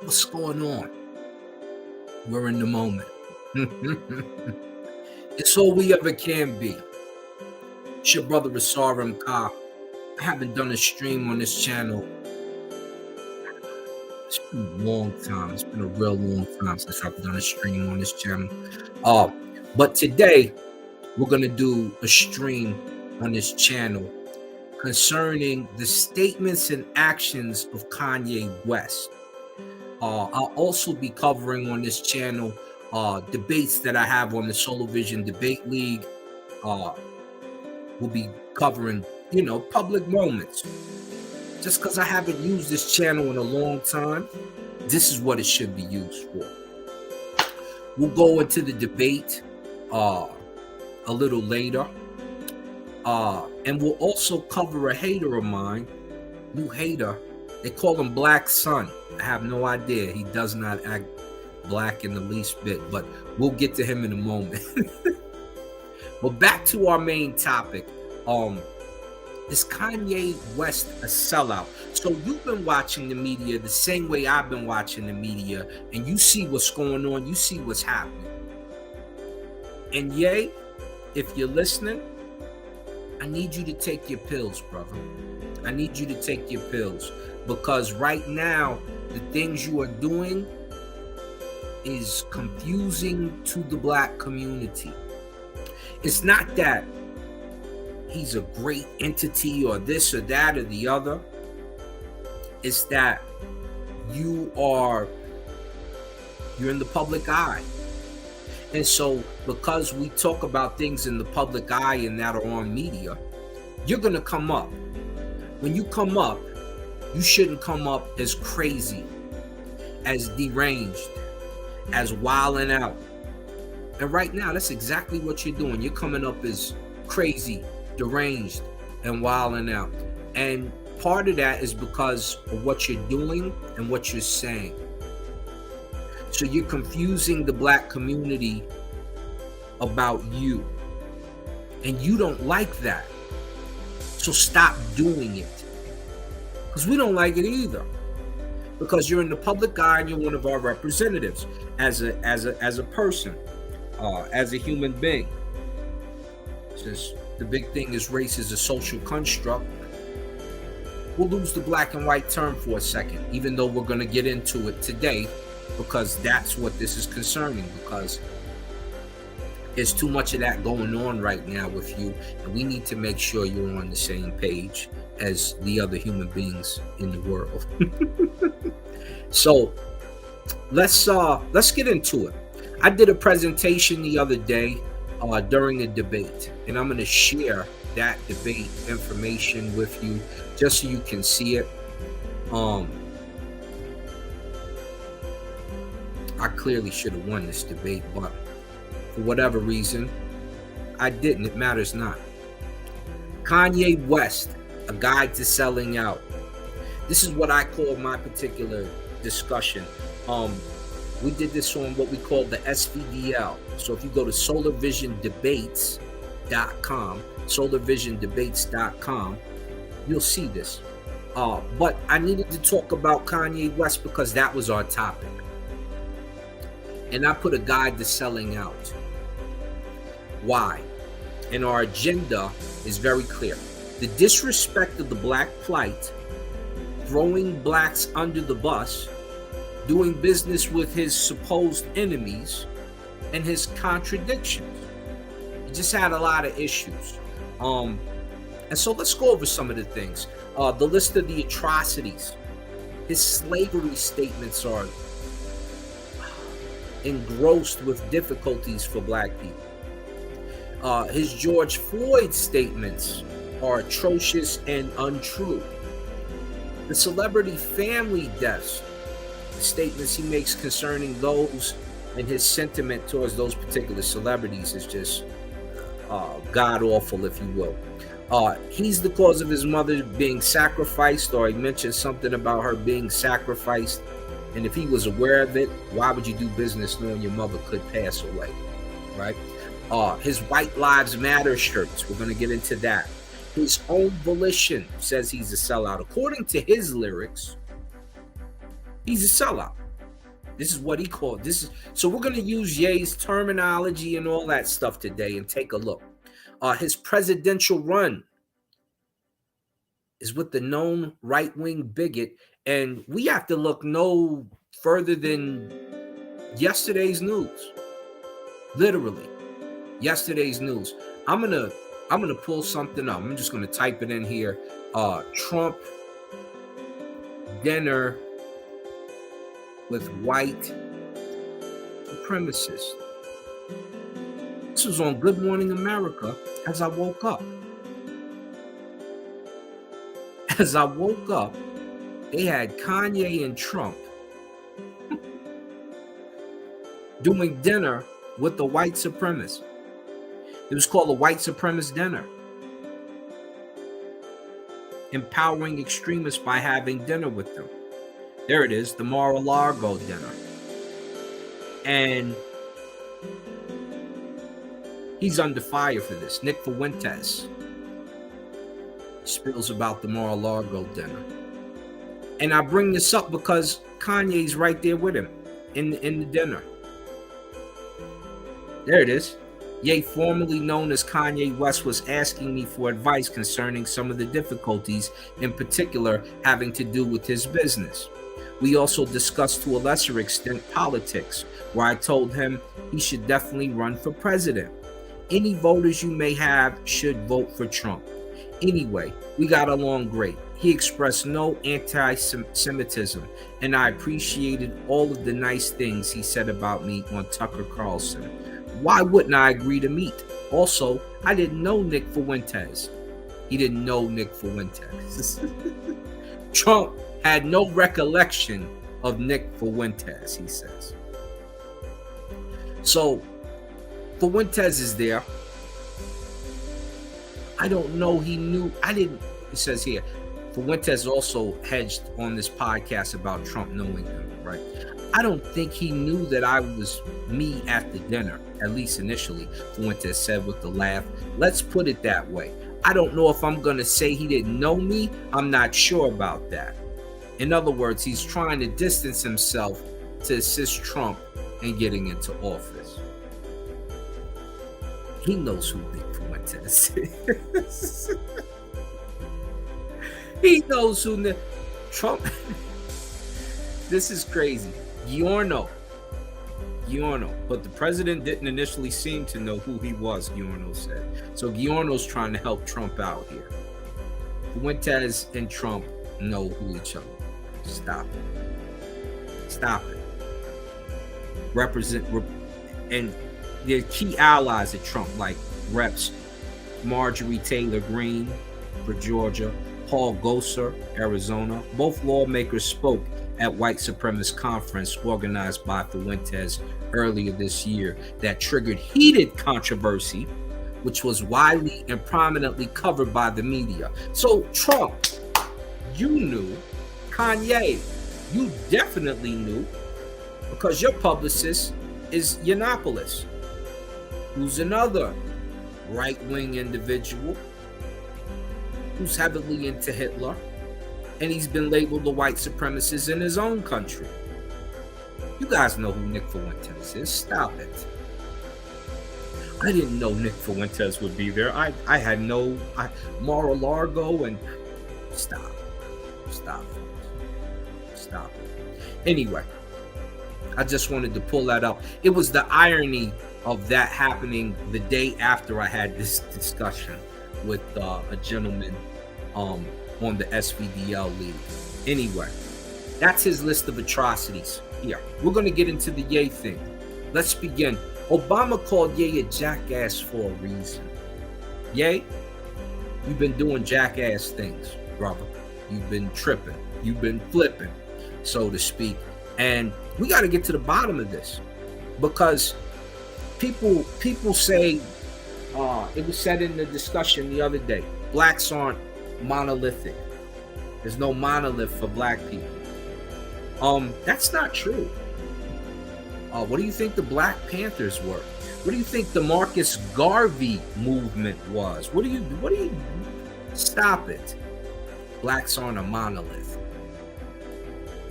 What's going on? We're in the moment. It's all we ever can be. It's your brother Asaram Ka. I haven't done a stream on this channel. It's been a long time. It's been a real long time since I've done a stream on this channel. But today we're gonna do a stream on this channel concerning the statements and actions of Kanye West. I'll also be covering on this channel debates that I have on the Solar Vision Debate League. We'll be covering, public moments. Just because I haven't used this channel in a long time, this is what it should be used for. We'll go into the debate a little later. And we'll also cover a hater of mine, new hater. They call him Black Sun. I have no idea. He does not act black in the least bit, but we'll get to him in a moment. But back to our main topic. Is Kanye West a sellout? So you've been watching the media the same way I've been watching the media, and you see what's going on, you see what's happening. And yay, if you're listening, I need you to take your pills, brother. I need you to take your pills, because right now, the things you are doing is confusing to the black community. It's not that he's a great entity or this or that or the other. It's that you're in the public eye. And so because we talk about things in the public eye and that are on media, you're going to come up. When you come up, you shouldn't come up as crazy, as deranged, as wilding out. And right now, that's exactly what you're doing. You're coming up as crazy, deranged, and wilding out. And part of that is because of what you're doing and what you're saying. So you're confusing the black community about you. And you don't like that. So stop doing it. Because we don't like it either. Because you're in the public eye and you're one of our representatives as a person, as a human being. Since the big thing is race is a social construct, we'll lose the black and white term for a second, even though we're going to get into it today, because that's what this is concerning, because there's too much of that going on right now with you, and we need to make sure you're on the same page as the other human beings in the world. So let's get into it. I did a presentation the other day during a debate, and I'm going to share that debate information with you just so you can see it. I clearly should have won this debate, but for whatever reason, I didn't. It matters not. Kanye West, a guide to selling out. This is what I call my particular discussion. We did this on what we call the SVDL. So if you go to solarvisiondebates.com, solarvisiondebates.com, you'll see this. But I needed to talk about Kanye West because that was our topic. And I put a guide to selling out. Why? And our agenda is very clear. The disrespect of the black plight, throwing blacks under the bus, doing business with his supposed enemies, and his contradictions. He just had a lot of issues. And so let's go over some of the things. The list of the atrocities. His slavery statements are engrossed with difficulties for black people. His George Floyd statements are atrocious and untrue. The celebrity family deaths, the statements he makes concerning those and his sentiment towards those particular celebrities is just god-awful, if you will. He's the cause of his mother being sacrificed, or he mentioned something about her being sacrificed. And if he was aware of it, why would you do business knowing your mother could pass away, right? His White Lives Matter shirts, we're going to get into that. His own volition says he's a sellout. According to his lyrics, he's a sellout. This is what he called. This is so we're gonna use Ye's terminology and all that stuff today and take a look. His presidential run is with the known right-wing bigot, and we have to look no further than yesterday's news. Literally, yesterday's news. I'm gonna pull something up. I'm just gonna type it in here. Trump dinner with white supremacists. This was on Good Morning America as I woke up. As I woke up, they had Kanye and Trump doing dinner with the white supremacists. It was called the White Supremacist Dinner. Empowering extremists by having dinner with them. There it is, the Mar-a-Lago dinner. And he's under fire for this. Nick Fuentes spills about the Mar-a-Lago dinner. And I bring this up because Kanye's right there with him in the dinner. There it is. Ye, formerly known as Kanye West, was asking me for advice concerning some of the difficulties, in particular having to do with his business. We also discussed to a lesser extent politics, where I told him he should definitely run for president. Any voters you may have should vote for Trump. Anyway, we got along great. He expressed no anti-Semitism, and I appreciated all of the nice things he said about me on Tucker Carlson. Why wouldn't I agree to meet? Also, I didn't know Nick Fuentes. He didn't know Nick Fuentes. Trump had no recollection of Nick Fuentes, he says. So, Fuentes is there. I don't know. He knew. It says here, Fuentes also hedged on this podcast about Trump knowing him, right? I don't think he knew that I was me at the dinner, at least initially, Fuentes said with a laugh. Let's put it that way. I don't know if I'm going to say he didn't know me. I'm not sure about that. In other words, he's trying to distance himself to assist Trump in getting into office. He knows who Nick Fuentes is. He knows who Trump. This is crazy. Giorno. But the president didn't initially seem to know who he was, Giorno said. So Giorno's trying to help Trump out here. Fuentes and Trump know who each other. Stop it. And they're key allies of Trump, like Reps Marjorie Taylor Greene for Georgia, Paul Gosar, Arizona. Both lawmakers spoke at white supremacist conference organized by Fuentes earlier this year that triggered heated controversy, which was widely and prominently covered by the media. So Trump, you knew. Kanye, you definitely knew, because your publicist is Yiannopoulos, who's another right-wing individual who's heavily into Hitler, and he's been labeled a white supremacist in his own country. You guys know who Nick Fuentes is. Stop it. I didn't know Nick Fuentes would be there. I had no Mar-a-Lago and stop it. Anyway, I just wanted to pull that up. It was the irony of that happening the day after I had this discussion with a gentleman on the SVDL league. Anyway, that's his list of atrocities. Here, we're going to get into the Ye thing. Let's begin. Obama called Ye a jackass for a reason. Ye, you've been doing jackass things, brother. You've been tripping. You've been flipping, so to speak. And we got to get to the bottom of this, because people say, it was said in the discussion the other day, blacks aren't monolithic. There's no monolith for black people. That's not true. What do you think the Black Panthers were? What do you think the Marcus Garvey movement was? What do you stop it? Blacks aren't a monolith.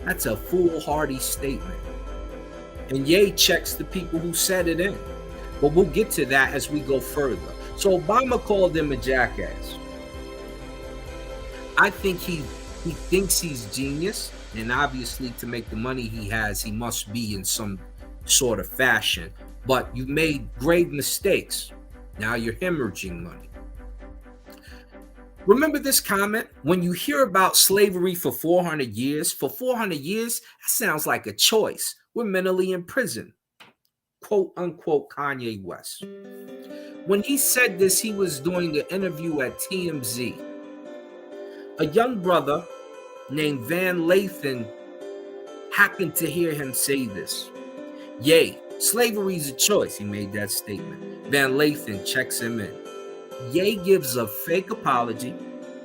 That's a foolhardy statement. And Ye checks the people who set it in. But we'll get to that as we go further. So Obama called him a jackass. I think he thinks he's genius, and obviously to make the money he has, he must be in some sort of fashion. But you made grave mistakes. Now you're hemorrhaging money. Remember this comment? When you hear about slavery for 400 years, that sounds like a choice. We're mentally in prison. Quote unquote Kanye West. When he said this, he was doing an interview at TMZ. A young brother named Van Lathan happened to hear him say this. Yay, slavery's a choice, he made that statement. Van Lathan checks him in. Ye gives a fake apology.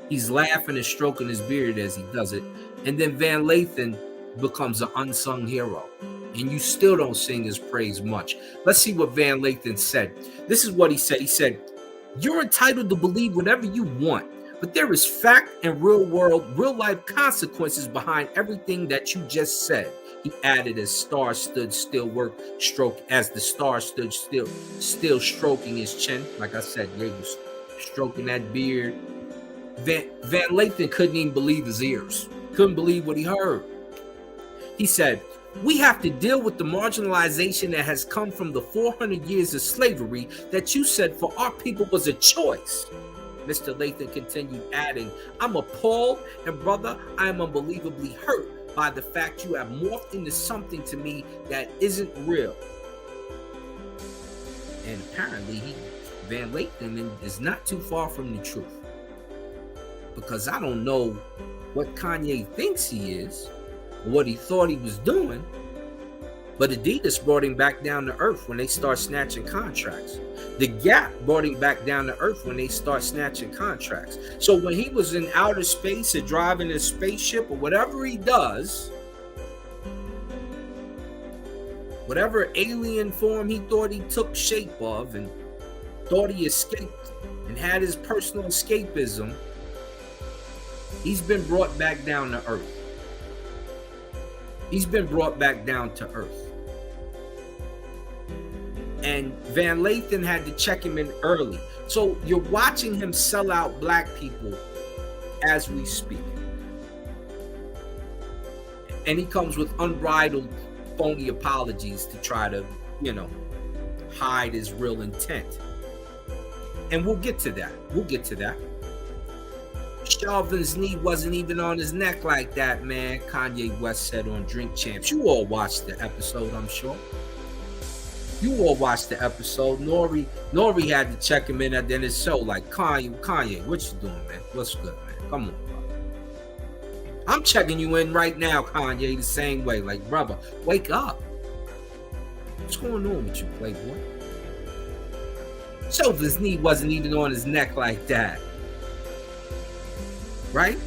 He's laughing and stroking his beard as he does it. And then Van Lathan becomes an unsung hero. And you still don't sing his praise much. Let's see what Van Lathan said. This is what he said. He said, you're entitled to believe whatever you want, but there is fact and real life consequences behind everything that you just said. He added as Star stood still, as the Star stood still stroking his chin. Like I said, he was stroking that beard. Van Lathan couldn't even believe his ears. Couldn't believe what he heard. He said, we have to deal with the marginalization that has come from the 400 years of slavery that you said for our people was a choice. Mr. Lathan continued, adding, I'm appalled, and brother, I am unbelievably hurt by the fact you have morphed into something to me that isn't real. And apparently Van Lathan is not too far from the truth. Because I don't know what Kanye thinks he is, or what he thought he was doing, but Adidas brought him back down to earth when they start snatching contracts. The Gap brought him back down to earth when they start snatching contracts. So when he was in outer space or driving a spaceship or whatever he does, whatever alien form he thought he took shape of and thought he escaped and had his personal escapism, he's been brought back down to earth. He's been brought back down to earth. And Van Lathan had to check him in early. So you're watching him sell out black people as we speak. And he comes with unbridled, phony apologies to try to, hide his real intent. And we'll get to that. Chauvin's knee wasn't even on his neck like that, man, Kanye West said on Drink Champs. You all watched the episode, I'm sure. You all watched the episode. Nori had to check him in at the end of the show, like, Kanye, what you doing, man? What's good, man? Come on, brother. I'm checking you in right now, Kanye, the same way. Like, brother, wake up. What's going on with you, playboy? Chauvin's knee wasn't even on his neck like that. Right?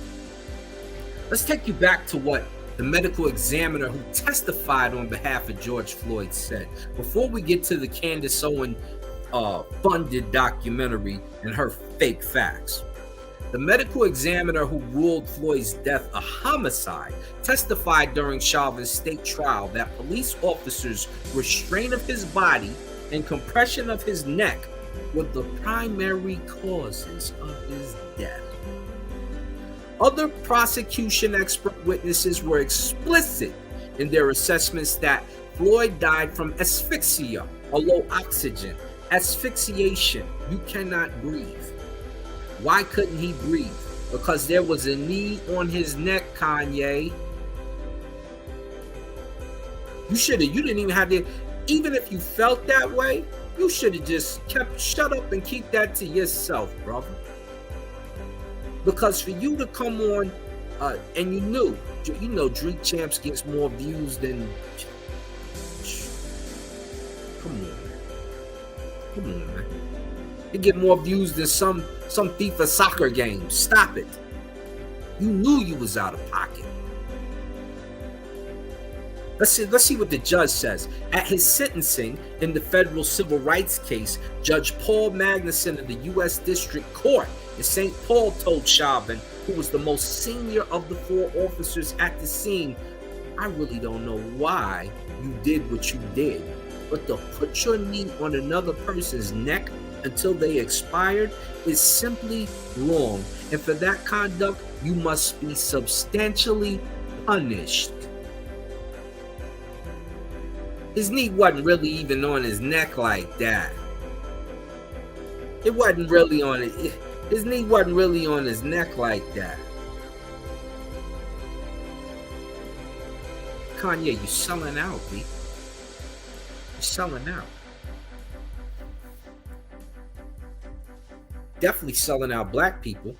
Let's take you back to what the medical examiner who testified on behalf of George Floyd said. Before we get to the Candace Owen funded documentary and her fake facts, the medical examiner who ruled Floyd's death a homicide testified during Chauvin's state trial that police officers' restraint of his body and compression of his neck were the primary causes of his death. Other prosecution expert witnesses were explicit in their assessments that Floyd died from asphyxia or low oxygen. Asphyxiation, you cannot breathe. Why couldn't he breathe? Because there was a knee on his neck, Kanye. You didn't even have to, even if you felt that way, you should have just shut up and keep that to yourself, brother. Because for you to come on, and you know, Drink Champs gets more views than. Come on, man. It get more views than some FIFA soccer game. Stop it. You knew you was out of pocket. Let's see what the judge says. At his sentencing in the federal civil rights case, Judge Paul Magnuson of the U.S. District Court in St. Paul told Chauvin, who was the most senior of the four officers at the scene, I really don't know why you did what you did, but to put your knee on another person's neck until they expired is simply wrong. And for that conduct, you must be substantially punished. His knee wasn't really even on his neck like that. It wasn't really on it. His knee wasn't really on his neck like that. Kanye, you selling out, B. You're selling out. Definitely selling out black people.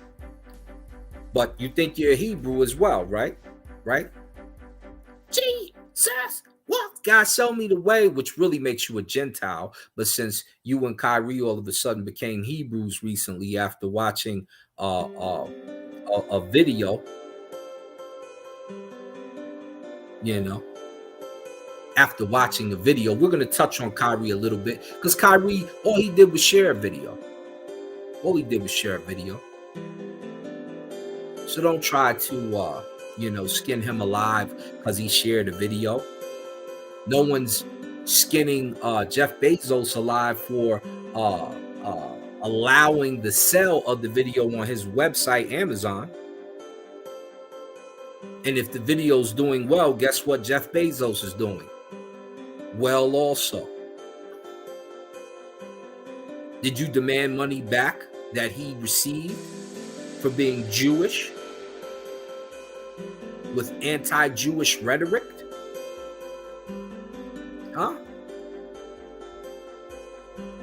But you think you're a Hebrew as well, right? Right? Jesus, what? God, show me the way, which really makes you a Gentile. But since you and Kyrie all of a sudden became Hebrews recently after watching a video, you know, after watching the video, we're going to touch on Kyrie a little bit because Kyrie, all he did was share a video. All he did was share a video. So don't try to, skin him alive because he shared a video. No one's skinning Jeff Bezos alive for allowing the sale of the video on his website, Amazon. And if the video's doing well, guess what Jeff Bezos is doing? Well, also. Did you demand money back that he received for being Jewish with anti-Jewish rhetoric? Huh?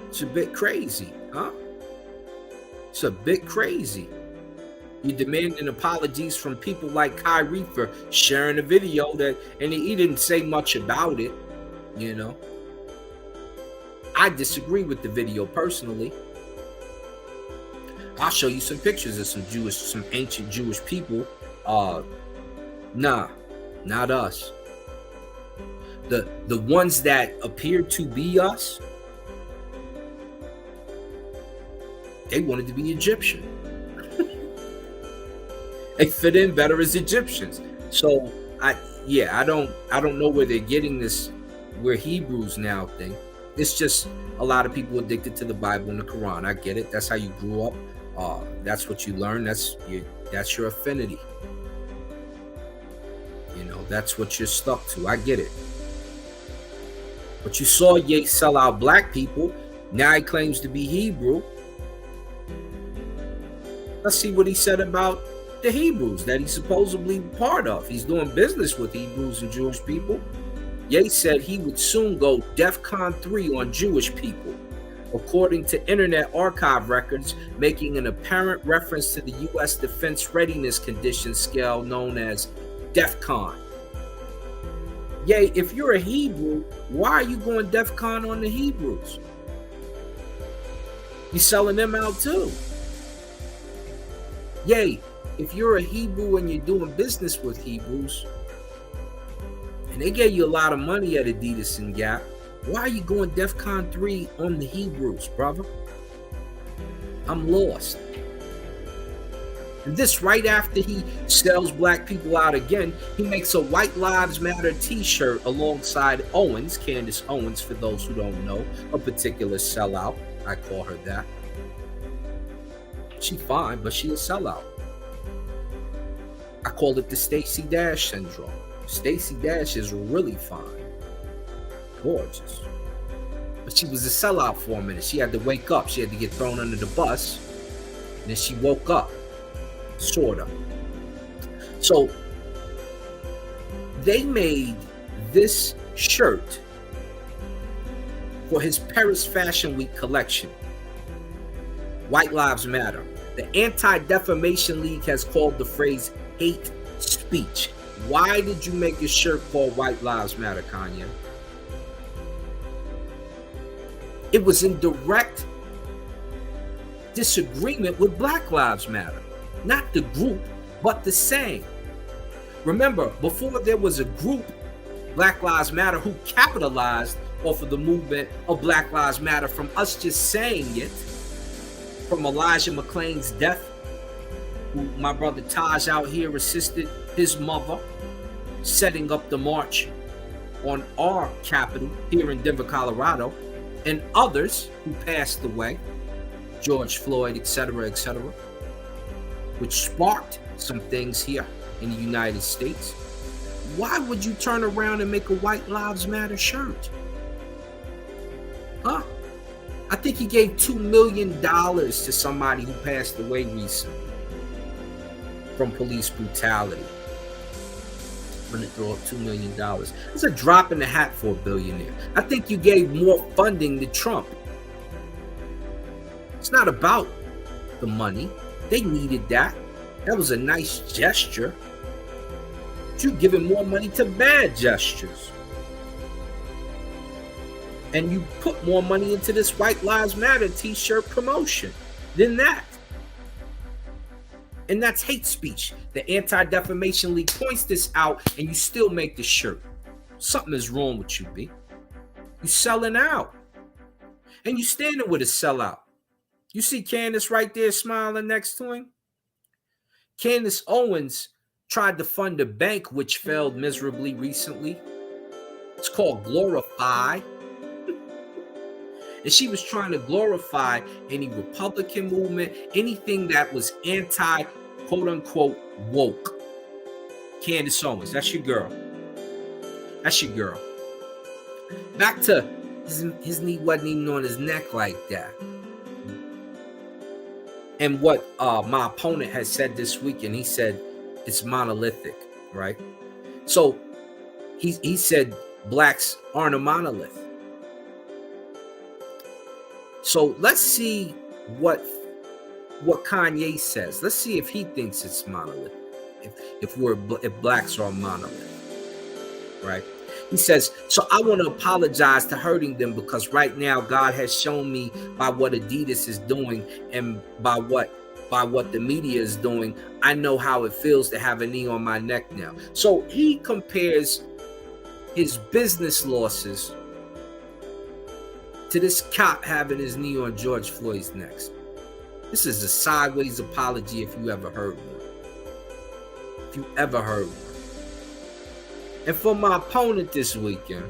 It's a bit crazy, huh? It's a bit crazy. You demanding apologies from people like Kyrie for sharing a video and he didn't say much about it, you know. I disagree with the video personally. I'll show you some pictures of some ancient Jewish people. Nah, not us. The ones that appear to be us, they wanted to be Egyptian. They fit in better as Egyptians. So I don't know where they're getting this we're Hebrews now thing. It's just a lot of people addicted to the Bible and the Quran. I get it. That's how you grew up. That's what you learn. That's your affinity. You know, that's what you're stuck to. I get it. But you saw Ye sell out black people. Now he claims to be Hebrew. Let's see what he said about the Hebrews that he's supposedly part of. He's doing business with Hebrews and Jewish people. Ye said he would soon go DEFCON 3 on Jewish people, according to Internet Archive records, making an apparent reference to the U.S. Defense Readiness Condition Scale known as DEFCON. Ye, if you're a Hebrew, why are you going DEFCON on the Hebrews? You selling them out too. Ye, if you're a Hebrew and you're doing business with Hebrews, and they gave you a lot of money at Adidas and Gap, why are you going DEFCON 3 on the Hebrews, brother? I'm lost. And this right after he sells black people out again, he makes a White Lives Matter t-shirt alongside Owens, Candace Owens, for those who don't know, a particular sellout. I call her that. She fine, but she a sellout. I call it the Stacey Dash syndrome. Stacey Dash is really fine. Gorgeous. But she was a sellout for a minute. She had to wake up. She had to get thrown under the bus. And then she woke up. Sort of. So they made this shirt for his Paris Fashion Week collection. White Lives Matter. The Anti-Defamation League has called the phrase hate speech. Why did you make a shirt called White Lives Matter, Kanye? It was in direct disagreement with Black Lives Matter. Not the group, but the saying. Remember, before there was a group, Black Lives Matter, who capitalized off of the movement of Black Lives Matter from us just saying it, from Elijah McClain's death, who my brother Taj out here assisted his mother. setting up the march on our capital here in Denver, Colorado, and others who passed away, George Floyd, etc., which sparked some things here in the United States. Why would you turn around and make a White Lives Matter shirt? Huh? I think he gave $2 million to somebody who passed away recently from police brutality. I'm going to throw up $2 million. It's a drop in the hat for a billionaire. I think you gave more funding to Trump. It's not about the money. They needed that. That was a nice gesture. But you're giving more money to bad gestures. And you put more money into this White Lives Matter t-shirt promotion than that. And that's hate speech. The Anti-Defamation League points this out, and you still make the shirt. Something is wrong with you, B. You selling out. And you standing with a sellout. You see Candace right there smiling next to him? Candace Owens tried to fund a bank which failed miserably recently. It's called Glorify. And she was trying to glorify any Republican movement, anything that was anti, quote unquote, woke. Candace Owens, that's your girl. That's your girl. Back to his knee wasn't even on his neck like that. And what my opponent has said this week, and he said it's monolithic, right? So he said blacks aren't a monolith. So let's see what Kanye says. Let's see if he thinks it's monolith. If blacks are a monolith, right? He says, so I want to apologize to hurting them because right now God has shown me by what Adidas is doing and by what the media is doing, I know how it feels to have a knee on my neck now. So he compares his business losses to this cop having his knee on George Floyd's neck. This is a sideways apology if you ever heard one. If you ever heard one. And for my opponent this weekend,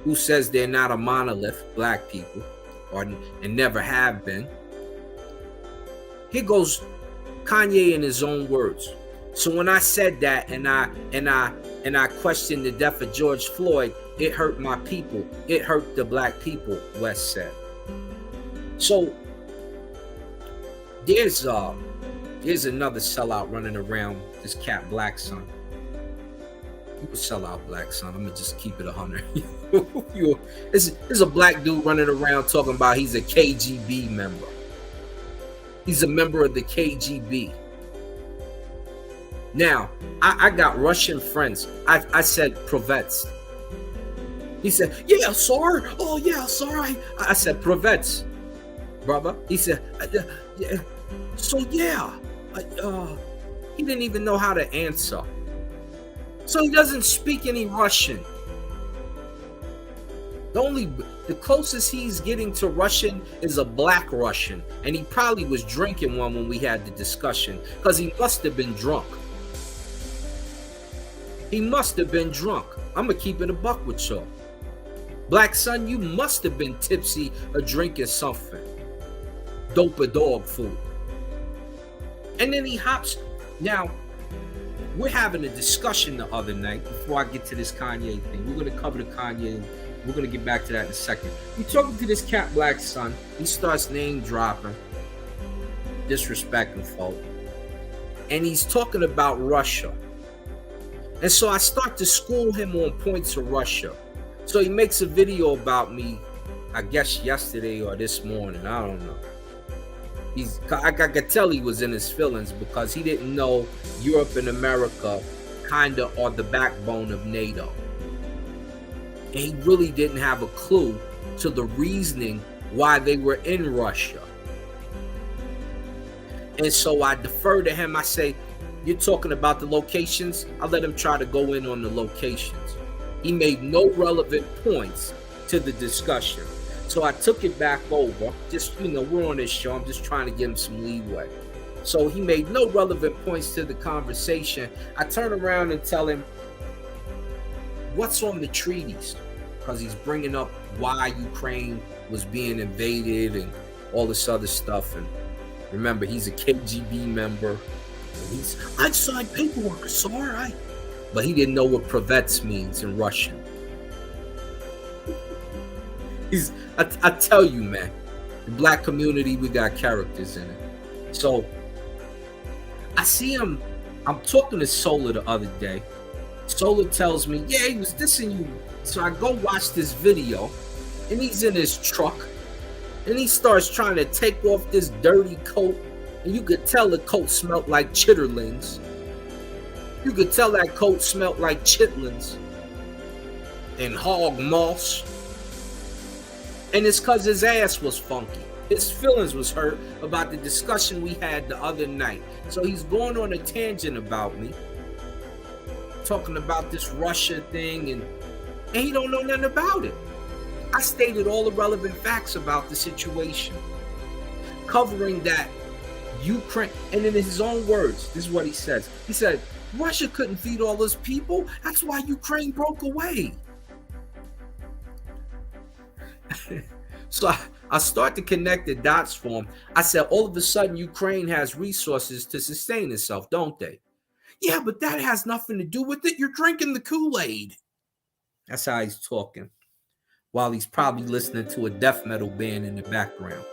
who says they're not a monolith, black people, and never have been, here goes Kanye in his own words. So when I said that and I questioned the death of George Floyd, it hurt my people. It hurt the black people, West said. So there's another sellout running around, this cat Black Son. You can sell out Black Son. I'm gonna just keep it 100. There's a black dude running around talking about he's a KGB member. He's a member of the KGB. Now, I got Russian friends. I said Pravets. He said, yeah, sorry. Oh, yeah, sorry. I said Pravets, brother. He said, yeah. So, yeah. He didn't even know how to answer. So he doesn't speak any Russian. The closest he's getting to Russian is a black Russian. And he probably was drinking one when we had the discussion, because he must have been drunk. He must have been drunk. I'm going to keep it a buck with y'all. Black Son, you must have been tipsy or drinking something. Dope or dog food. And then he hops. Now, we're having a discussion the other night before I get to this Kanye thing. We're going to cover the Kanye. We're going to get back to that in a second. We're talking to this cat Black Son. He starts name dropping, disrespecting folk. And he's talking about Russia. And so I start to school him on points of Russia. So he makes a video about me, I guess yesterday or this morning. I don't know. I could tell he was in his feelings because he didn't know Europe and America kind of are the backbone of NATO. And he really didn't have a clue to the reasoning why they were in Russia. And so I defer to him. I say, you're talking about the locations? I let him try to go in on the locations. He made no relevant points to the discussion. So I took it back over. Just, we're on this show. I'm just trying to give him some leeway. So he made no relevant points to the conversation. I turn around and tell him, what's on the treaties, because he's bringing up why Ukraine was being invaded and all this other stuff. And remember, he's a KGB member. And I signed paperwork, sorry. But he didn't know what Pravets means in Russian. I tell you, man, the black community, we got characters in it. So I see him, I'm talking to Solar the other day. Solar tells me, yeah, he was dissing you. So I go watch this video, and he's in his truck, and he starts trying to take off this dirty coat, and you could tell the coat smelled like chitterlings. You could tell that coat smelled like chitlins and hog moss. And it's because his ass was funky. His feelings was hurt about the discussion we had the other night. So he's going on a tangent about me, talking about this Russia thing, and he don't know nothing about it. I stated all the relevant facts about the situation, covering that Ukraine, and in his own words, this is what he says. He said, Russia couldn't feed all those people. That's why Ukraine broke away. So I start to connect the dots for him. I said, all of a sudden, Ukraine has resources to sustain itself, don't they? Yeah, but that has nothing to do with it. You're drinking the Kool-Aid. That's how he's talking, while he's probably listening to a death metal band in the background.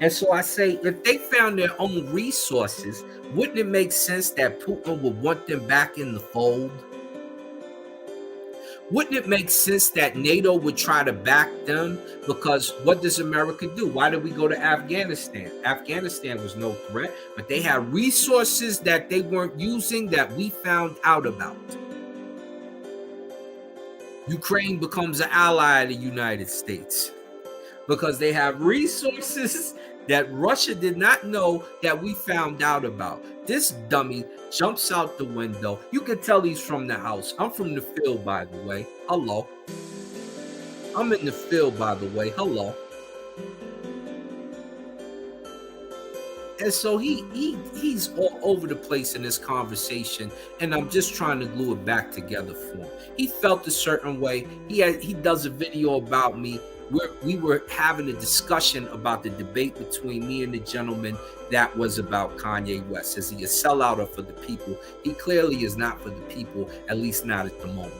And so I say, if they found their own resources, wouldn't it make sense that Putin would want them back in the fold? Wouldn't it make sense that NATO would try to back them? Because what does America do? Why did we go to Afghanistan? Afghanistan was no threat, but they had resources that they weren't using that we found out about. Ukraine becomes an ally of the United States because they have resources that Russia did not know that we found out about. This dummy jumps out the window. You can tell he's from the house. I'm from the field, by the way. Hello. I'm in the field, by the way. Hello. And so he's all over the place in this conversation, and I'm just trying to glue it back together for him. He felt a certain way. He does a video about me. We were having a discussion about the debate between me and the gentleman that was about Kanye West. Is he a sellout or for the people? He clearly is not for the people, at least not at the moment.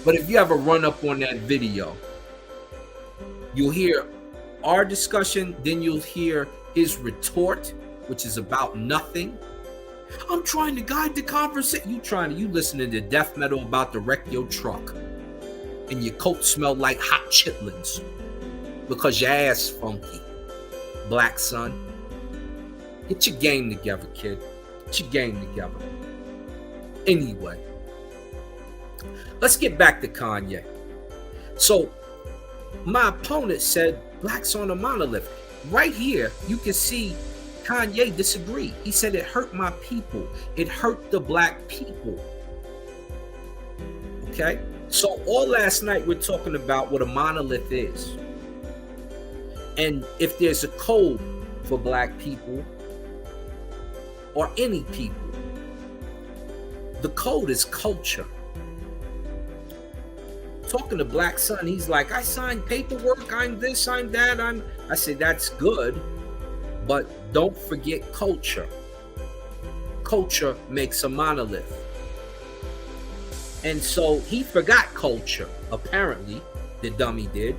But if you ever run up on that video, you'll hear our discussion, then you'll hear his retort, which is about nothing. I'm trying to guide the conversation. You listening to death metal about to wreck your truck, and your coat smelled like hot chitlins because your ass funky. Black son, get your game together, kid. Get your game together. Anyway, let's get back to Kanye. So my opponent said blacks on a monolith. Right here, you can see Kanye disagree. He said it hurt my people. It hurt the black people. Okay? So all last night we're talking about what a monolith is. And if there's a code for black people or any people, the code is culture. Talking to Black Son, he's like, I signed paperwork, I'm this, I'm that, I say that's good, but don't forget culture. Culture makes a monolith. And so he forgot culture, apparently, the dummy did.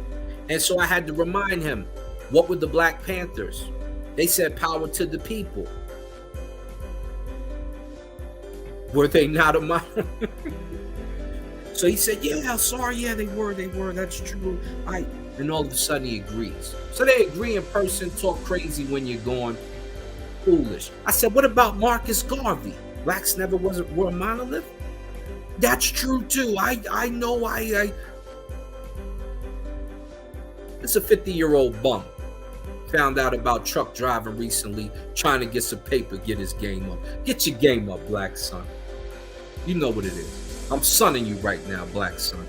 And so I had to remind him, what were the Black Panthers? They said power to the people. Were they not a monolith? So he said, yeah, sorry, yeah, they were, that's true. And all of a sudden he agrees. So they agree in person, talk crazy when you're going foolish. I said, what about Marcus Garvey? Blacks never were a monolith? That's true too. I know. It's a 50-year-old bum. Found out about truck driving recently, trying to get some paper, get his game up. Get your game up, Black Son. You know what it is. I'm sunning you right now, Black Son.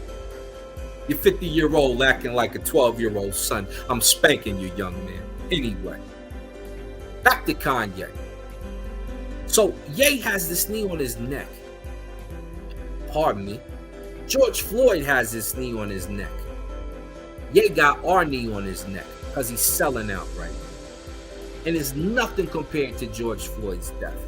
You're 50-year-old acting like a 12-year-old son. I'm spanking you, young man. Anyway, back to Kanye. So Ye has this knee on his neck. pardon me, George Floyd has his knee on his neck. Ye got our knee on his neck because he's selling out right now. And it's nothing compared to George Floyd's death.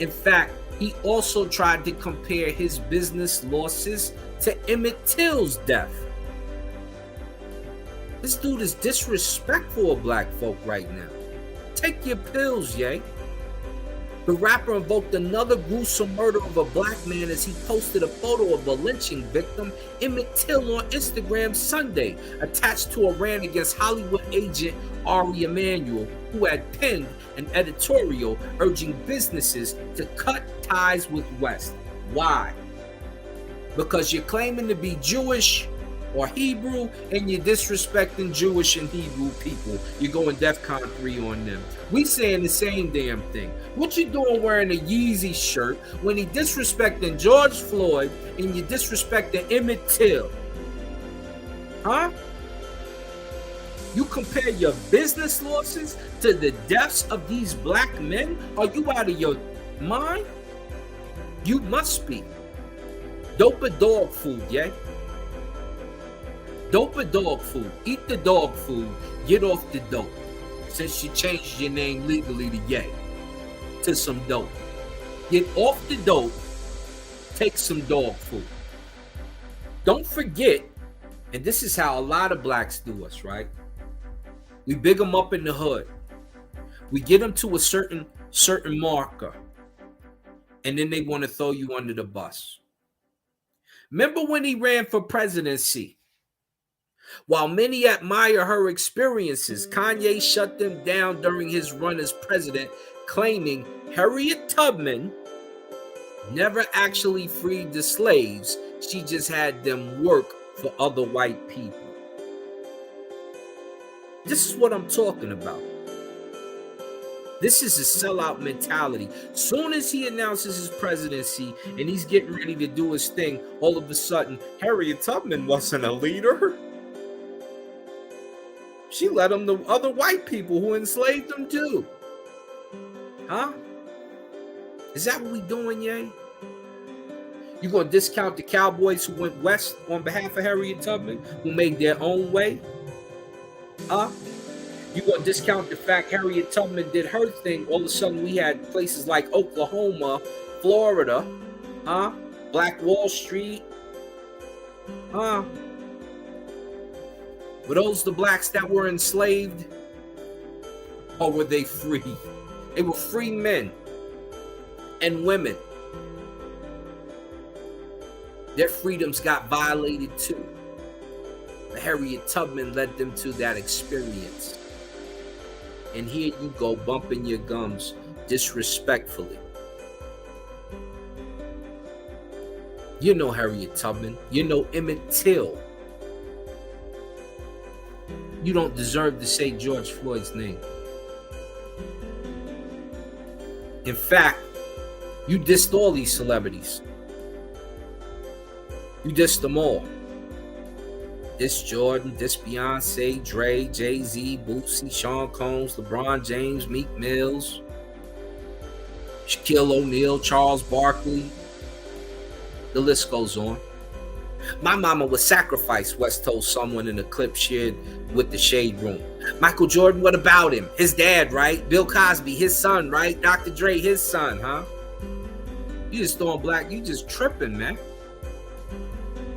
In fact, he also tried to compare his business losses to Emmett Till's death. This dude is disrespectful of black folk right now. Take your pills, Ye. The rapper invoked another gruesome murder of a black man as he posted a photo of a lynching victim, Emmett Till, on Instagram Sunday, attached to a rant against Hollywood agent Ari Emanuel, who had penned an editorial urging businesses to cut ties with West. Why? Because you're claiming to be Jewish or Hebrew and you're disrespecting Jewish and Hebrew people. You're going DEFCON 3 on them. We saying the same damn thing. What you doing wearing a Yeezy shirt when he disrespecting George Floyd and you disrespecting Emmett Till? Huh? You compare your business losses to the deaths of these black men? Are you out of your mind? You must be. Dope a dog food, yeah? Dope a dog food. Eat the dog food. Get off the dope. Since you changed your name legally to Ye, to some dope. Get off the dope. Take some dog food. Don't forget, and this is how a lot of blacks do us, right? We big them up in the hood. We get them to a certain marker. And then they want to throw you under the bus. Remember when he ran for presidency? While many admire her experiences, Kanye shut them down during his run as president, claiming Harriet Tubman never actually freed the slaves. She just had them work for other white people. This is what I'm talking about. This is a sellout mentality. Soon as he announces his presidency and he's getting ready to do his thing, all of a sudden, Harriet Tubman wasn't a leader. She led them to other white people who enslaved them too. Huh? Is that what we doing, Ye? You gonna discount the cowboys who went west on behalf of Harriet Tubman, who made their own way? Huh? You gonna discount the fact Harriet Tubman did her thing? All of a sudden we had places like Oklahoma, Florida, huh? Black Wall Street, huh? Were those the blacks that were enslaved? Or were they free? They were free men and women. Their freedoms got violated too. But Harriet Tubman led them to that experience. And here you go, bumping your gums disrespectfully. You know Harriet Tubman. You know Emmett Till. You don't deserve to say George Floyd's name. In fact, you dissed all these celebrities. You dissed them all. Diss Jordan, diss Beyonce, Dre, Jay-Z, Bootsy, Sean Combs, LeBron James, Meek Mills, Shaquille O'Neal, Charles Barkley. The list goes on. My mama was sacrificed, West told someone in a clip shared with the Shade Room. Michael Jordan, what about him? His dad, right? Bill Cosby, his son, right? Dr. Dre, his son, huh? You just throwing black, you just tripping, man.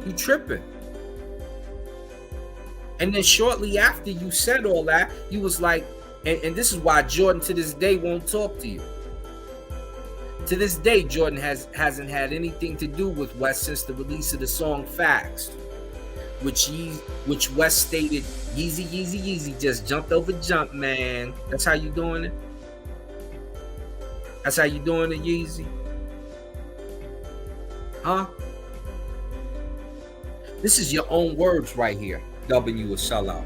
You tripping. And then shortly after you said all that, you was like, and this is why Jordan to this day won't talk to you. To this day, Jordan hasn't had anything to do with West since the release of the song Facts, which West stated, Yeezy, Yeezy, Yeezy, just jumped over jump, man. That's how you doing it? That's how you doing it, Yeezy? Huh? This is your own words right here. W a sellout.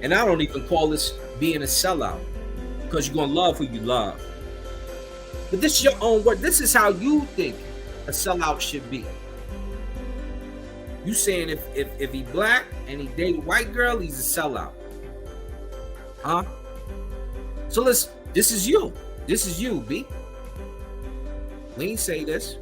And I don't even call this being a sellout, because you're going to love who you love. But this is your own word. This is how you think a sellout should be. You saying if he black and he date a white girl, he's a sellout. Huh? So this is you. This is you, B. We ain't say this.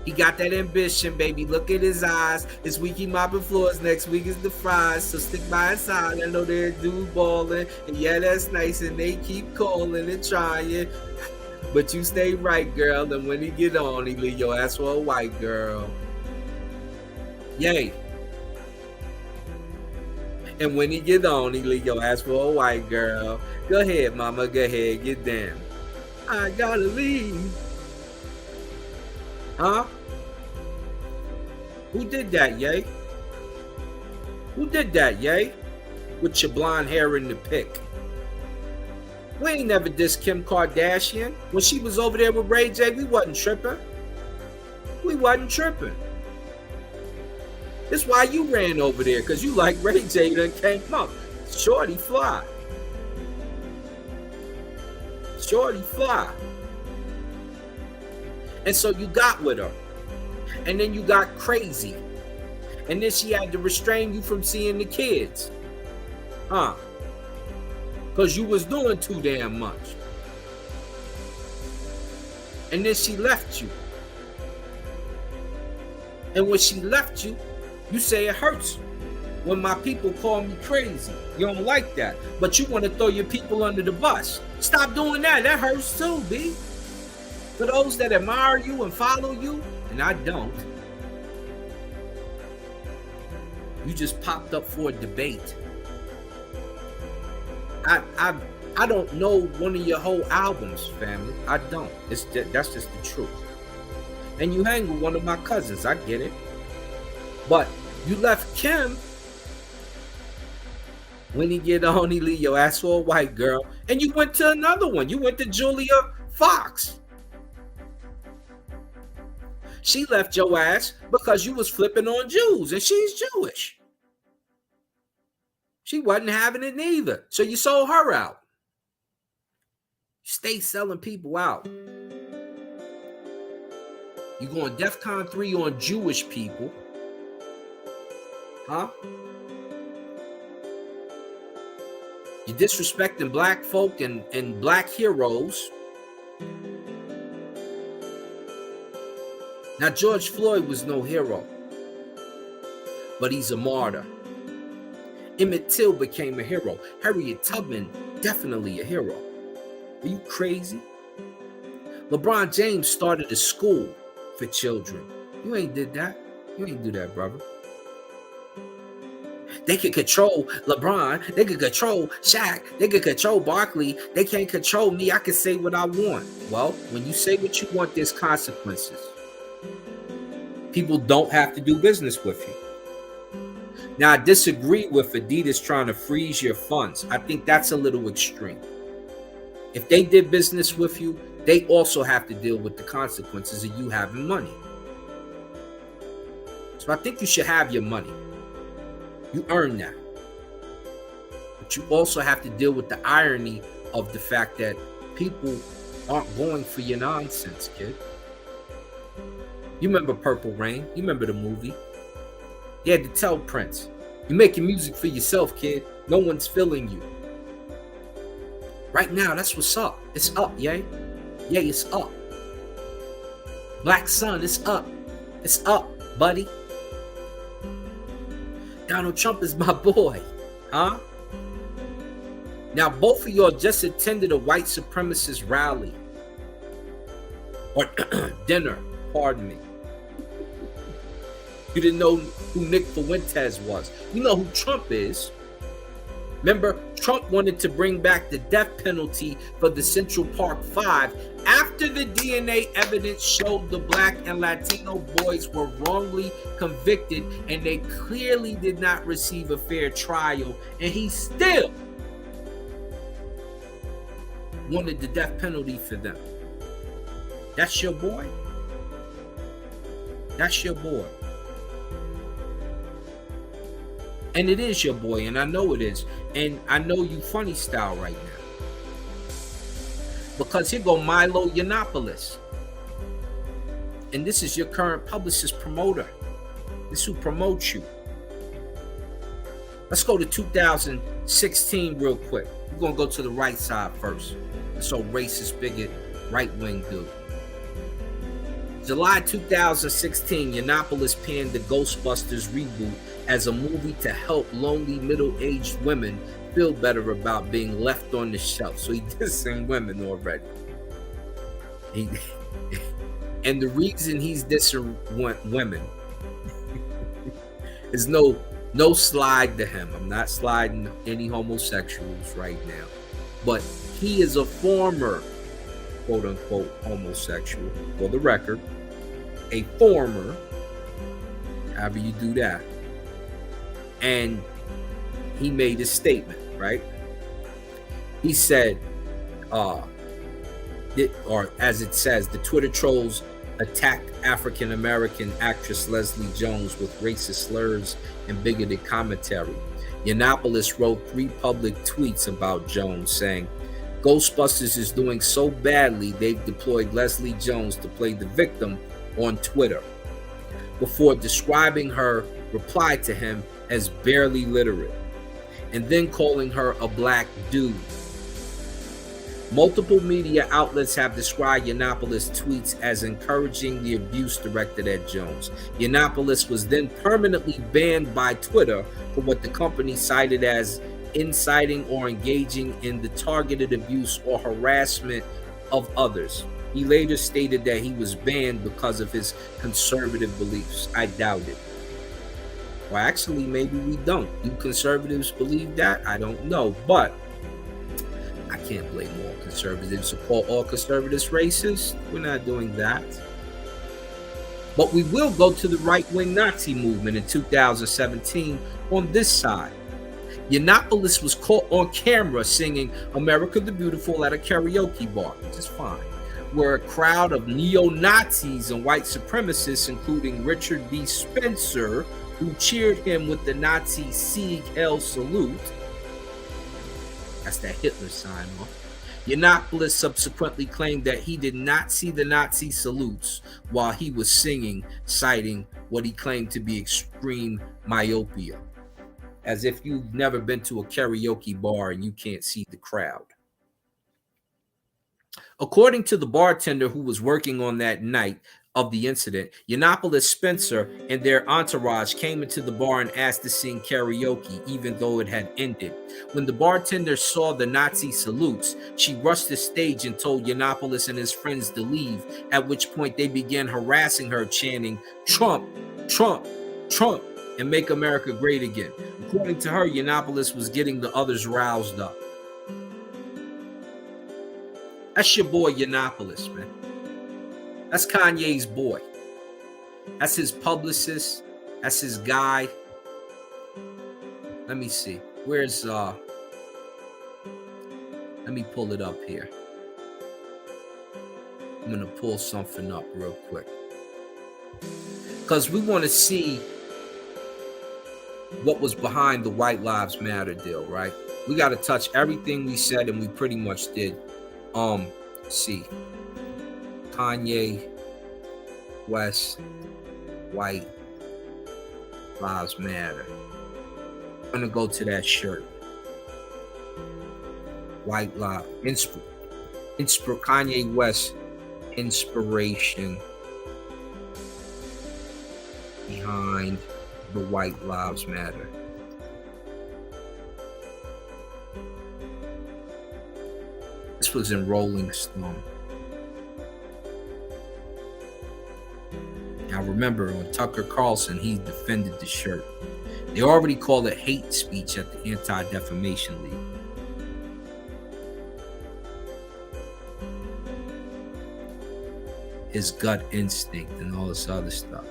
He got that ambition, baby. Look at his eyes. This week he mopping floors. Next week is the fries. So stick by his side. I know they're dude balling. And yeah, that's nice. And they keep calling and trying. But you stay right, girl. And when he get on, he leave your ass for a white girl. Yay. And when he get on, he leave your ass for a white girl. Go ahead, mama. Go ahead. Get down. I gotta leave. Huh? Who did that, yay? Who did that, yay? With your blonde hair in the pic. We ain't never dissed Kim Kardashian. When she was over there with Ray J, we wasn't tripping. We wasn't tripping. That's why you ran over there, because you like Ray J done came up. Shorty fly. Shorty fly. And so you got with her. And then you got crazy. And then she had to restrain you from seeing the kids. Huh? Because you was doing too damn much. And then she left you. And when she left you, you say it hurts when my people call me crazy. You don't like that. But you want to throw your people under the bus. Stop doing that. That hurts too, B. For those that admire you and follow you, and I don't, you just popped up for a debate. I don't know one of your whole albums, family. I don't. That's just the truth. And you hang with one of my cousins. I get it. But you left Kim. When he get on, he leave your ass for a white girl. And you went to another one. You went to Julia Fox. She left your ass because you was flipping on Jews, and she's Jewish. She wasn't having it neither, so you sold her out. You stay selling people out. You going DEFCON 3 on Jewish people. Huh? You disrespecting black folk and black heroes. Now, George Floyd was no hero, but he's a martyr. Emmett Till became a hero. Harriet Tubman, definitely a hero. Are you crazy? LeBron James started a school for children. You ain't did that. You ain't do that, brother. They could control LeBron. They could control Shaq. They could control Barkley. They can't control me. I can say what I want. Well, when you say what you want, there's consequences. People don't have to do business with you. Now, I disagree with Adidas trying to freeze your funds. I think that's a little extreme. If they did business with you, they also have to deal with the consequences of you having money. So I think you should have your money. You earn that. But you also have to deal with the irony of the fact that people aren't going for your nonsense, kid. You remember Purple Rain? You remember the movie? You had to tell Prince, you're making music for yourself, kid. No one's feeling you. Right now, that's what's up. It's up, yay. Yay, it's up. Black Sun, it's up. It's up, buddy. Donald Trump is my boy. Huh? Now, both of y'all just attended a white supremacist rally. Or dinner, pardon me. You didn't know who Nick Fuentes was. You know who Trump is. Remember, Trump wanted to bring back the death penalty for the Central Park Five after the DNA evidence showed the black and Latino boys were wrongly convicted and they clearly did not receive a fair trial, and he still wanted the death penalty for them. That's your boy? That's your boy. And it is your boy, and I know it is. And I know you funny style right now. Because here go Milo Yiannopoulos. And this is your current publicist promoter. This is who promotes you. Let's go to 2016 real quick. We're going to go to the right side first. This old racist, bigot, right-wing dude. July 2016, Yiannopolis panned the Ghostbusters reboot as a movie to help lonely middle-aged women feel better about being left on the shelf. So he dissing women already. And the reason he's dissing women is no slide to him. I'm not sliding any homosexuals right now. But he is a former quote-unquote homosexual, for the record. A former, however you do that. And he made a statement, right? He said, or as it says, the Twitter trolls attacked African-American actress Leslie Jones with racist slurs and bigoted commentary. Yiannopolis wrote 3 public tweets about Jones, saying, Ghostbusters is doing so badly, they've deployed Leslie Jones to play the victim on Twitter. Before describing her reply to him as barely literate, and then calling her a black dude. Multiple media outlets have described Yiannopolis' tweets as encouraging the abuse directed at Jones. Yiannopolis was then permanently banned by Twitter for what the company cited as inciting or engaging in the targeted abuse or harassment of others. He later stated that he was banned because of his conservative beliefs. I doubt it. Well, actually, maybe we don't. Do conservatives believe that? I don't know, but I can't blame all conservatives or call all conservatives racist. We're not doing that. But we will go to the right-wing Nazi movement in 2017 on this side. Yiannopolis was caught on camera singing America the Beautiful at a karaoke bar, which is fine, where a crowd of neo-Nazis and white supremacists, including Richard B. Spencer, who cheered him with the Nazi Sieg Heil salute, that's that Hitler sign off. Yiannopolis subsequently claimed that he did not see the Nazi salutes while he was singing, citing what he claimed to be extreme myopia. As if you've never been to a karaoke bar and you can't see the crowd. According to the bartender who was working on that night of the incident, Yiannopolis Spencer and their entourage came into the bar and asked to sing karaoke, even though it had ended. When the bartender saw the Nazi salutes, she rushed the stage and told Yiannopolis and his friends to leave, at which point they began harassing her, chanting, Trump, Trump, Trump, and make America great again. According to her, Yiannopolis was getting the others roused up. That's your boy Yiannopolis, man. That's Kanye's boy. That's his publicist. That's his guy. Let me see. Where's let me pull it up here. I'm gonna pull something up real quick. Because we want to see what was behind the White Lives Matter deal, right? We got to touch everything we said, and we pretty much did. Let's see. Kanye West, White Lives Matter. I'm gonna go to that shirt. White Lives. Kanye West inspiration behind the White Lives Matter. This was in Rolling Stone. Now remember, on Tucker Carlson, he defended the shirt. They already call it hate speech at the Anti-Defamation League. His gut instinct and all this other stuff.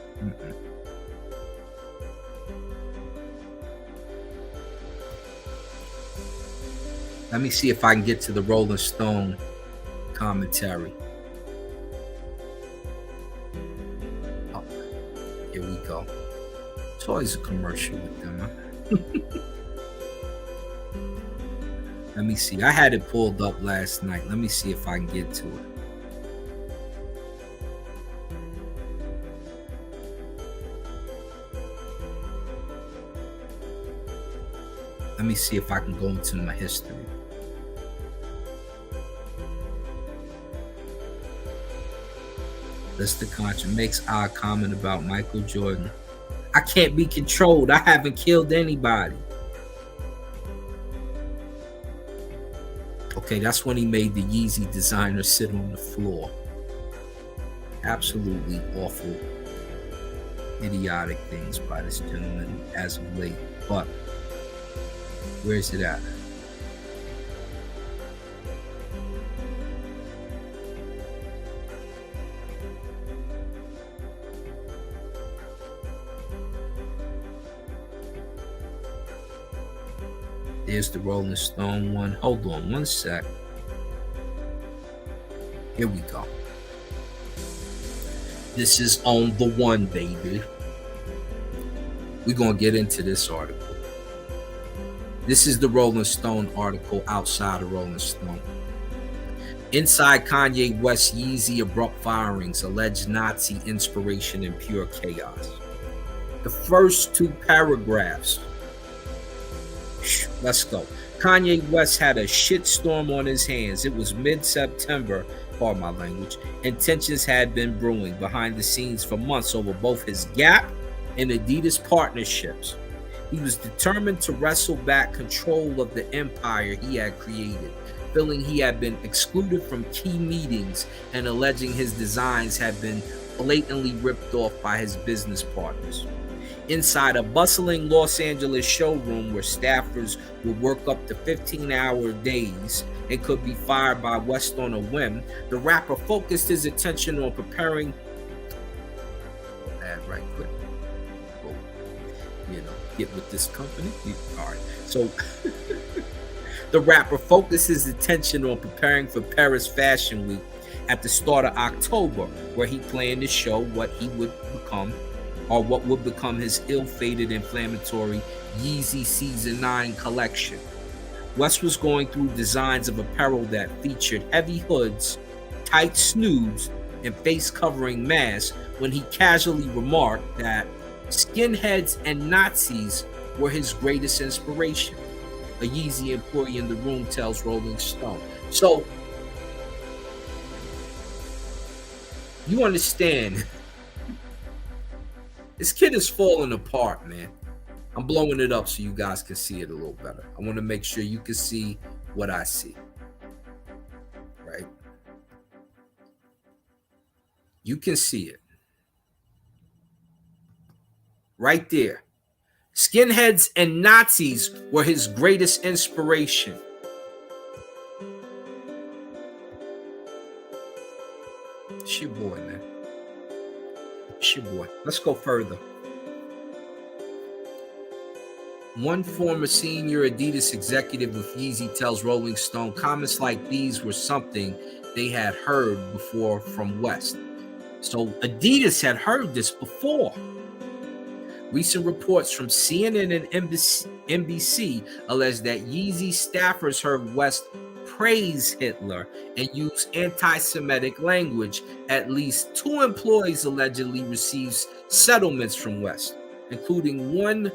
Let me see if I can get to the Rolling Stone commentary. Oh, here we go. It's always a commercial with them, huh? Let me see. I had it pulled up last night. Let me see if I can get to it. Let me see if I can go into my history. Mr. Contra makes odd comment about Michael Jordan. I can't be controlled. I haven't killed anybody. Okay, that's when he made the Yeezy designer sit on the floor. Absolutely awful, idiotic things by this gentleman as of late. But where's it at? There's the Rolling Stone one. Hold on one sec. Here we go. This is on the one, baby. We're going to get into this article. This is the Rolling Stone article outside of Rolling Stone. Inside Kanye West Yeezy abrupt firings, alleged Nazi inspiration and pure chaos. The first two paragraphs. Let's go. Kanye West had a shitstorm on his hands. It was mid-September, pardon my language, and tensions had been brewing behind the scenes for months over both his Gap and Adidas partnerships. He was determined to wrestle back control of the empire he had created, feeling he had been excluded from key meetings and alleging his designs had been blatantly ripped off by his business partners. Inside a bustling Los Angeles showroom where staffers would work up to 15-hour days and could be fired by West on a whim, the rapper focused his attention on preparing. Add right quick. Well, get with this company. All right. So the rapper focused his attention on preparing for Paris Fashion Week at the start of October, where he planned to show what would become his ill-fated inflammatory Yeezy Season 9 collection. West was going through designs of apparel that featured heavy hoods, tight snoods, and face-covering masks when he casually remarked that skinheads and Nazis were his greatest inspiration. A Yeezy employee in the room tells Rolling Stone. So, you understand, this kid is falling apart, man. I'm blowing it up so you guys can see it a little better. I want to make sure you can see what I see. Right? You can see it. Right there. Skinheads and Nazis were his greatest inspiration. It's your boy, man. It's your boy. Let's go further. One former senior Adidas executive with Yeezy tells Rolling Stone comments like these were something they had heard before from West. So Adidas had heard this before. Recent reports from CNN and NBC allege that Yeezy staffers heard West praise Hitler and use anti-Semitic language. At least 2 employees allegedly received settlements from West, including one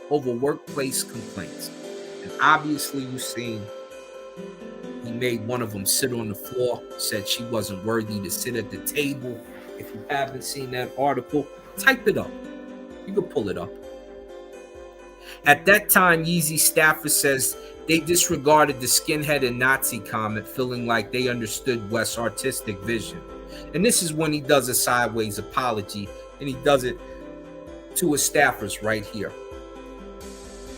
over workplace complaints. And obviously you've seen he made one of them sit on the floor, said she wasn't worthy to sit at the table. If you haven't seen that article, type it up. You can pull it up. At that time, Yeezy staffer says they disregarded the skinhead and Nazi comment, feeling like they understood West's artistic vision. And this is when he does a sideways apology, and he does it to his staffers right here.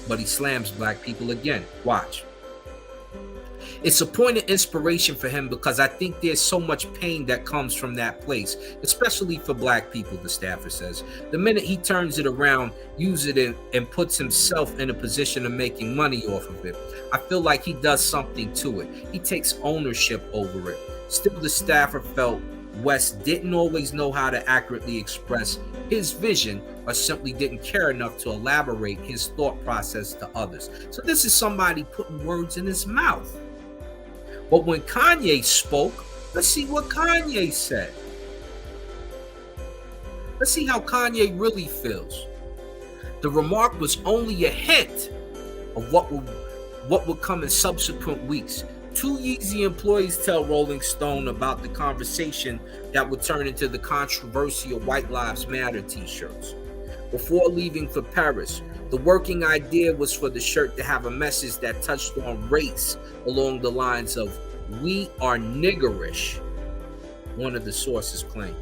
But he slams black people again. Watch. It's a point of inspiration for him because I think there's so much pain that comes from that place, especially for black people, the staffer says. The minute he turns it around, uses it and puts himself in a position of making money off of it, I feel like he does something to it. He takes ownership over it. Still, the staffer felt West didn't always know how to accurately express his vision or simply didn't care enough to elaborate his thought process to others. So this is somebody putting words in his mouth. But when Kanye spoke, let's see what Kanye said. Let's see how Kanye really feels. The remark was only a hint of what would come in subsequent weeks. Two Yeezy employees tell Rolling Stone about the conversation that would turn into the controversial White Lives Matter t-shirts. Before leaving for Paris, the working idea was for the shirt to have a message that touched on race along the lines of, "We are niggerish," one of the sources claims.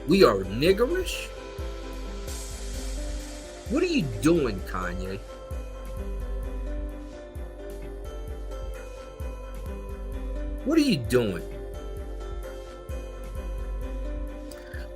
We are niggerish? What are you doing, Kanye? What are you doing?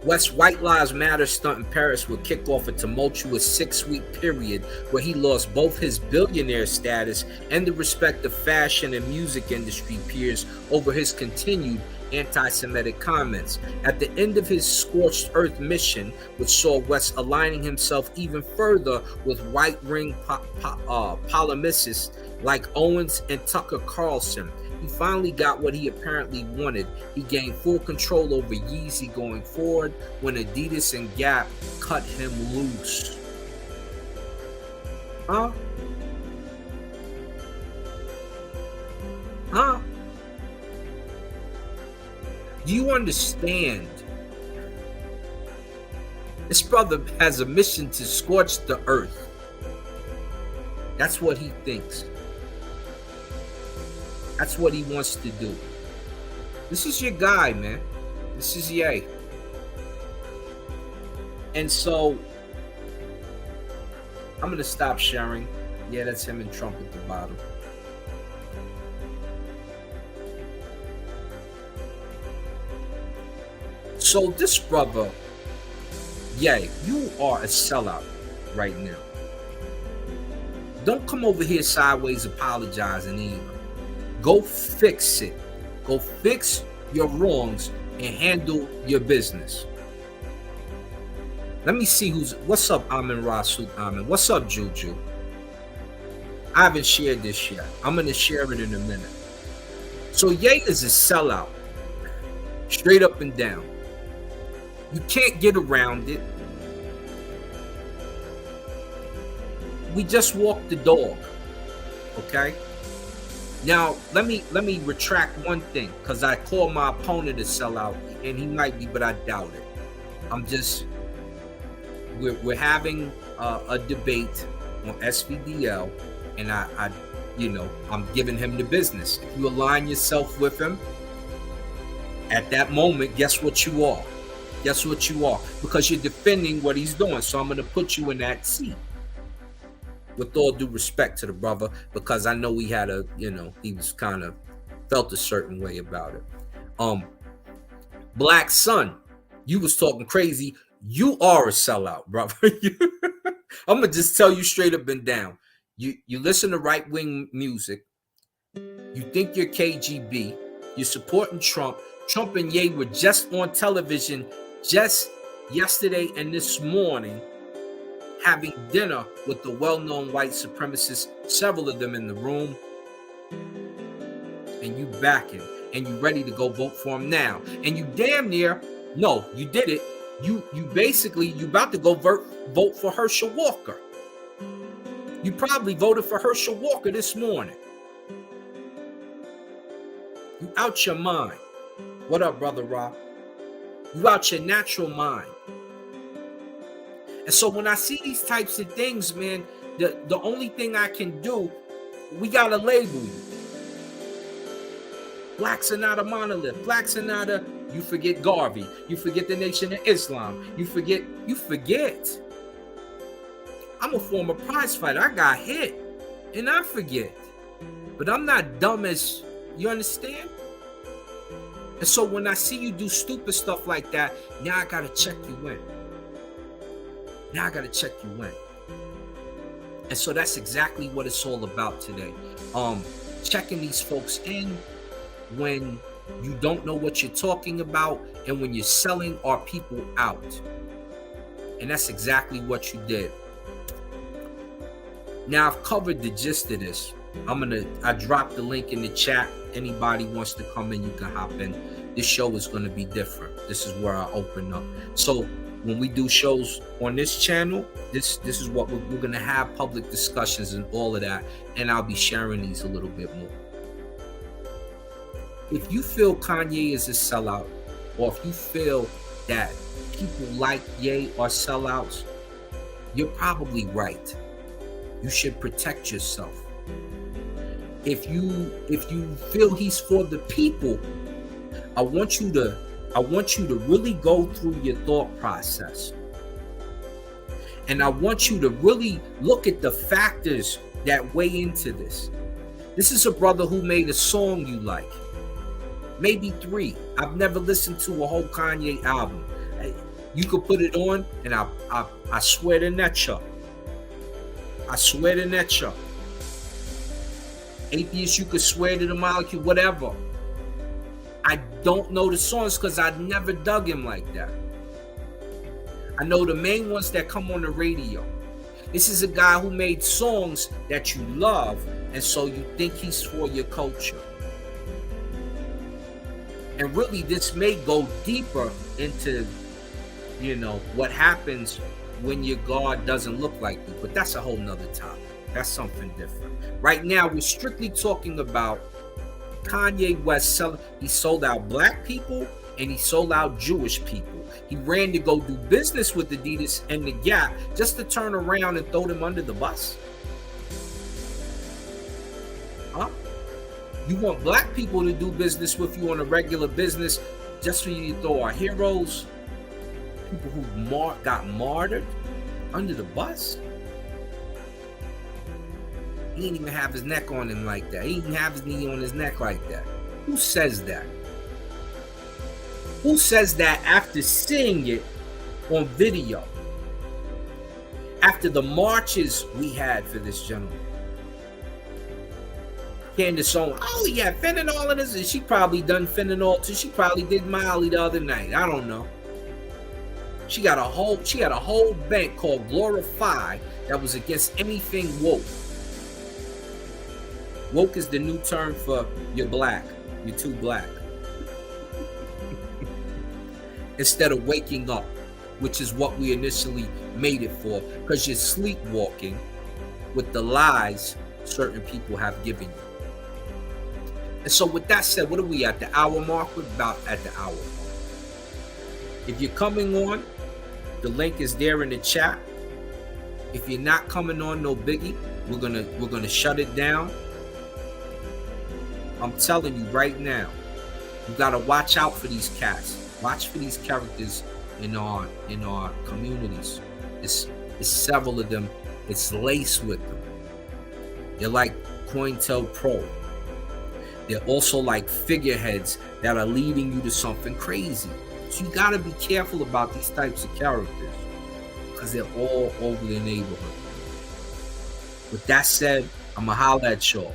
West's White Lives Matter stunt in Paris would kick off a tumultuous 6-week period where he lost both his billionaire status and the respect of fashion and music industry peers over his continued anti-Semitic comments. At the end of his scorched earth mission, which saw West aligning himself even further with white ring polemicists like Owens and Tucker Carlson, he finally got what he apparently wanted. He gained full control over Yeezy going forward when Adidas and Gap cut him loose. Huh? Do you understand? This brother has a mission to scorch the earth. That's what he thinks. That's what he wants to do. This is your guy, man. This is Ye. And so, I'm going to stop sharing. Yeah, that's him and Trump at the bottom. So this brother, Ye, you are a sellout right now. Don't come over here sideways apologizing either. Go fix it. Go fix your wrongs and handle your business. Let me see what's up, Amin Rasul Amin. What's up, Juju? I haven't shared this yet. I'm going to share it in a minute. So Ye is a sellout. Straight up and down. You can't get around it. We just walked the dog. Okay? Now, let me retract one thing, because I call my opponent a sellout, and he might be, but I doubt it. We're having a debate on SVDL, and I'm giving him the business. If you align yourself with him, at that moment, guess what you are? Guess what you are? Because you're defending what he's doing, so I'm going to put you in that seat. With all due respect to the brother, because I know he had he was kind of felt a certain way about it. Black Sun, you was talking crazy. You are a sellout, brother. I'm gonna just tell you straight up and down. You listen to right-wing music. You think you're KGB. You're supporting Trump. Trump and Ye were just on television just yesterday and this morning, having dinner with the well-known white supremacists, several of them in the room, and you back him, and you ready to go vote for him now, and you damn near, no, you did it, you about to go vote for Herschel Walker. You probably voted for Herschel Walker this morning. You out your mind. What up, Brother Rob? You out your natural mind. And so when I see these types of things, man, the only thing I can do, we got to label you. Blacks are not a monolith. Blacks are not a, you forget Garvey. You forget the Nation of Islam. You forget. I'm a former prize fighter. I got hit and I forget. But I'm not dumb as, you understand? And so when I see you do stupid stuff like that, now I got to check you in. Now I got to check you in. And so that's exactly what it's all about today. Checking these folks in when you don't know what you're talking about and when you're selling our people out. And that's exactly what you did. Now I've covered the gist of this. I dropped the link in the chat. Anybody wants to come in, you can hop in. This show is going to be different. This is where I open up. So when we do shows on this channel, this is what we're gonna have, public discussions and all of that, and I'll be sharing these a little bit more. If you feel Kanye is a sellout, or if you feel that people like Ye are sellouts, you're probably right. You should protect yourself. If you feel he's for the people, I want you to really go through your thought process. And I want you to really look at the factors that weigh into this. This is a brother who made a song you like. Maybe 3. I've never listened to a whole Kanye album. You could put it on, and I swear to Netcha. I swear to Netcha. Atheist, you could swear to the molecule, whatever. I don't know the songs because I never dug him like that. I know the main ones that come on the radio. This is a guy who made songs that you love, and so you think he's for your culture. And really, this may go deeper into, what happens when your God doesn't look like you. But that's a whole nother topic. That's something different. Right now, we're strictly talking about Kanye West. He sold out black people and he sold out Jewish people. He ran to go do business with Adidas and the Gap just to turn around and throw them under the bus. Huh? You want black people to do business with you on a regular business just for you to throw our heroes, people who got martyred, under the bus? He didn't even have his neck on him like that. He didn't have his knee on his neck like that. Who says that? Who says that after seeing it on video? After the marches we had for this gentleman. Candace on, oh yeah, fentanyl and this, and she probably done fentanyl too. She probably did Molly the other night. I don't know. She had a whole bank called Glorify that was against anything woke. Woke is the new term for you're black. You're too black. Instead of waking up, which is what we initially made it for, because you're sleepwalking with the lies certain people have given you. And so with that said, what are we at? The hour mark? We're about at the hour. If you're coming on, the link is there in the chat. If you're not coming on, no biggie. We're gonna shut it down. I'm telling you right now, you gotta watch out for these cats. Watch for these characters in our communities. It's several of them. It's laced with them. They're like COINTELPRO. They're also like figureheads that are leading you to something crazy. So you gotta be careful about these types of characters because they're all over the neighborhood. With that said, I'ma holla at y'all.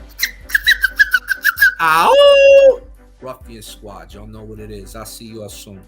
Ow! Ruffian Squad, y'all know what it is. I'll see y'all soon.